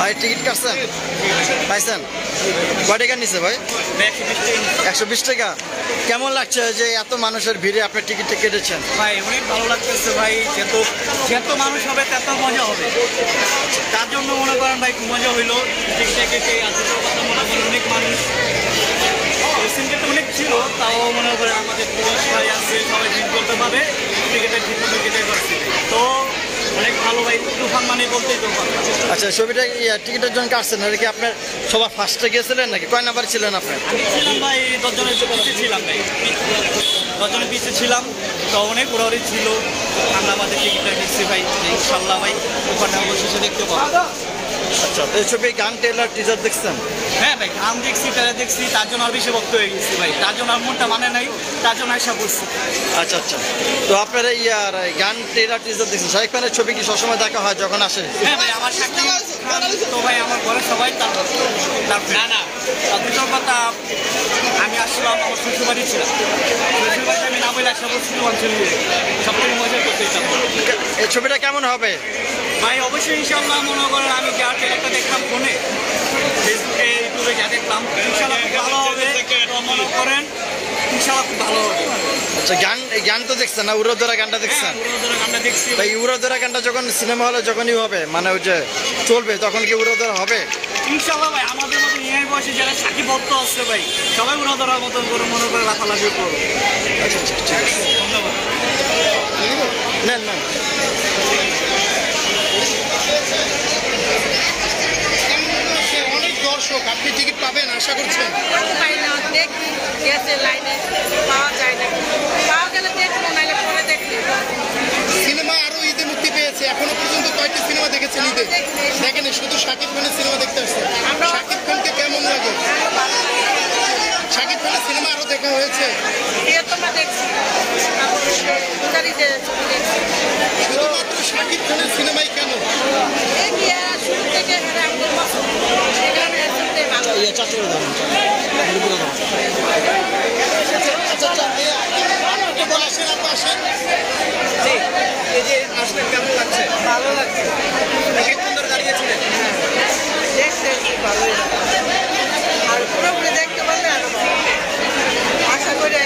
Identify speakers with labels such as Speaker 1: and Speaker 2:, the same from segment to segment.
Speaker 1: ভাই টিকিট কাটছেন? পাইছেন? কয় টাকা নিছে ভাই? 120 টাকা। কেমন লাগছে যে এত মানুষের ভিড়ে আপনি টিকিটটা কেটেছেন?
Speaker 2: ভাই অনেক ভালো লাগতেছে ভাই, যত মানুষ হবে তত মজা হবে, তার জন্য মনে করেন ভাই খুব মজা হইলো। টিকিটটা কেটে আসলে কথা মনে করেন অনেক মানুষ সিনটা অনেক ছিল, তাও মনে করেন আমাদের ভাই আছে সবাই ভিড় করতে পারে, টিকিটের ঠিকমতো কেটে পারছি, তো অনেক ভালো ভাই। তুফান মানে বলতেই তো ভালো।
Speaker 1: আচ্ছা ছবিটা টিকিটের জন্য কাটছেন নাকি আপনার সবার ফার্স্টে গিয়েছিলেন নাকি কয় নাম্বার ছিলেন আপনি?
Speaker 2: আমি ছিলাম ভাই 10 জনের পিছিয়ে ছিলাম ভাই, 10 জনের পিছিয়ে ছিলাম, তো অনেক উড়াউড়ি ছিল। আমরা আমাদের টিকিটটা নিচ্ছি ভাই, ইনশাল্লাহ ভাই ওখানে অবশেষে দেখতে পাবো।
Speaker 1: আচ্ছা এই ছবি গান ট্রেলার টিজার দেখছেন?
Speaker 2: হ্যাঁ ভাই গান দেখছি, ট্রেলার দেখছি, তার জন্য আর বেশি ভক্ত হয়ে গেছি ভাই, তার জন্য আর মনটা মানে নাই, তার জন্য আশা করছি।
Speaker 1: আচ্ছা আচ্ছা, তো আপনারা গান ট্রেলার টিজার দেখছেন, শাকিব খানের ছবি কি সবসময় দেখা হয় যখন আসে?
Speaker 2: হ্যাঁ ভাই আমার শাকিব খান তো ভাই আমার ঘরে সবাই তার না না দুটোর কথা। আমি আসলাম আমার শ্বশুরবাড়ি ছিলাম, শ্বশুরবাড়িতে আমি না বলে আসা বলছি অঞ্চলে সব থেকে মজা করতে চাই।
Speaker 1: এই ছবিটা কেমন হবে
Speaker 2: ভাই? অবশ্যই ইনশাল্লাহ মনে করেন আমি যা ট্রেলারটা দেখলাম ফোনে, ফেসবুকে, ইউটিউবে যা দেখলাম ইনশাল্লাহ খুব ভালো হবে, তো মনে করেন ইনশাল্লাহ খুব ভালো হবে।
Speaker 1: আচ্ছা গান তো দেখছেন না? উড়োধরা গানটা দেখছেন?
Speaker 2: উড়োধরা গানটা দেখছি
Speaker 1: ভাই। উড়োধরা গানটা যখন সিনেমা হলে যখনই হবে মানে ওই যে চলবে তখন কি উড়োধরা হবে?
Speaker 2: ইনশাল্লাহ ভাই। আমাদের মতো এই বয়সে যারা সাকিব ভক্ত আসছে ভাই সবাই উড়োধরার মতন করে মনে করে লাফালাফি করবো।
Speaker 1: আচ্ছা আচ্ছা ঠিক আছে,
Speaker 2: ধন্যবাদ।
Speaker 1: নেন নেন।
Speaker 3: অনেক দর্শক, আপনি টিকিট পাবেন আশা করছেন?
Speaker 4: পাই না, দেখি গেছে লাইনে পাওয়া যায় না, পাওয়া গেলে দেখবো, নাহলে পরে দেখি।
Speaker 3: সিনেমা আরো ঈদে মুক্তি পেয়েছে, এখনো পর্যন্ত কয়েকটি সিনেমা দেখেছেন ঈদে? দেখেন শুধু শাকিব খানের সিনেমা দেখতে আসছেন। শাকিব খানকে কেমন লাগে? শাকিব খানের সিনেমা আরো দেখা হয়েছে?
Speaker 4: তোমরা দেখছি
Speaker 3: শুধুমাত্র শাকিব খানের সিনেমাই কেন?
Speaker 4: শুরু থেকে আমাদের পছন্দ, সেখানে ভালো।
Speaker 3: আসেন আপু, আসেন।
Speaker 2: এই যে আসলেন কেমন লাগছে?
Speaker 4: ভালো লাগছে,
Speaker 2: অনেক সুন্দর দাঁড়িয়েছিলেন।
Speaker 4: দেখতে ভালোই লাগছে, আর পুরোপুরি দেখতে পারলে আরো ভালো। আশা করে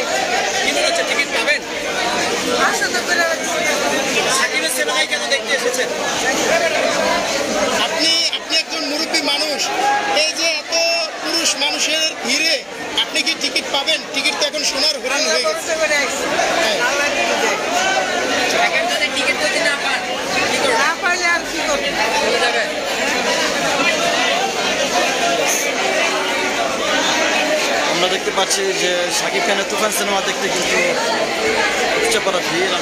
Speaker 2: কি মনে হচ্ছে টিকিট পাবেন?
Speaker 4: আশা তো করে
Speaker 2: শাকিবের সিনেমায় কেন দেখতে এসেছেন?
Speaker 3: আপনি একজন মুরব্বী মানুষ, এই যে এত পুরুষ মানুষের ভিড়ে আপনি কি টিকিট পাবেন? টিকিট তো এখন সোনার হরিণ হয়ে গেছে।
Speaker 2: এখন যদি টিকিট যদি না পান
Speaker 4: না পারলে আর কি করবে?
Speaker 2: চলে যাবে।
Speaker 1: আমরা দেখতে পাচ্ছি যে শাকিব খানের তুফান সিনেমা দেখতে কিন্তু উপচে পড়া ভিড়।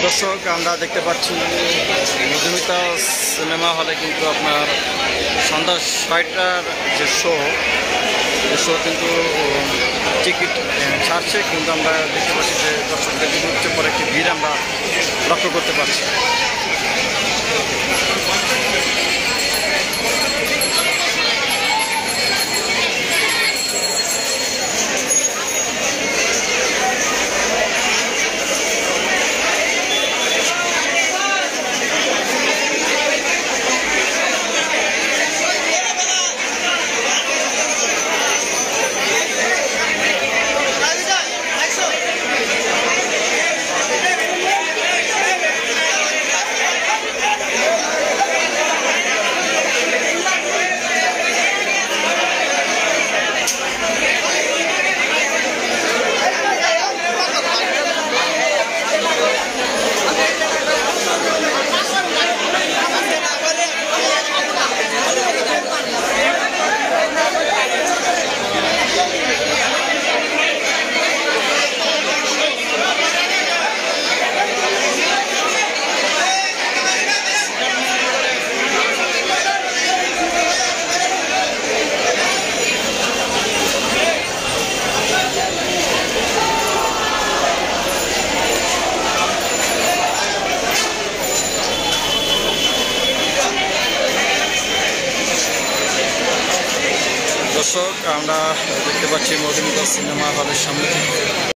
Speaker 1: দর্শক আমরা দেখতে পাচ্ছি মধুমিতা সিনেমা হলে কিন্তু আপনার সন্ধ্যা 6টার যে শো কিন্তু টিকিট ছাড়ছে, কিন্তু আমরা দেখতে পাচ্ছি যে দর্শকদের কিন্তু উচ্চ পরে একটি ভিড় আমরা লক্ষ্য করতে পারছি। দর্শক আমরা দেখতে পাচ্ছি মধুমিতা সিনেমা হলের সামনে থেকে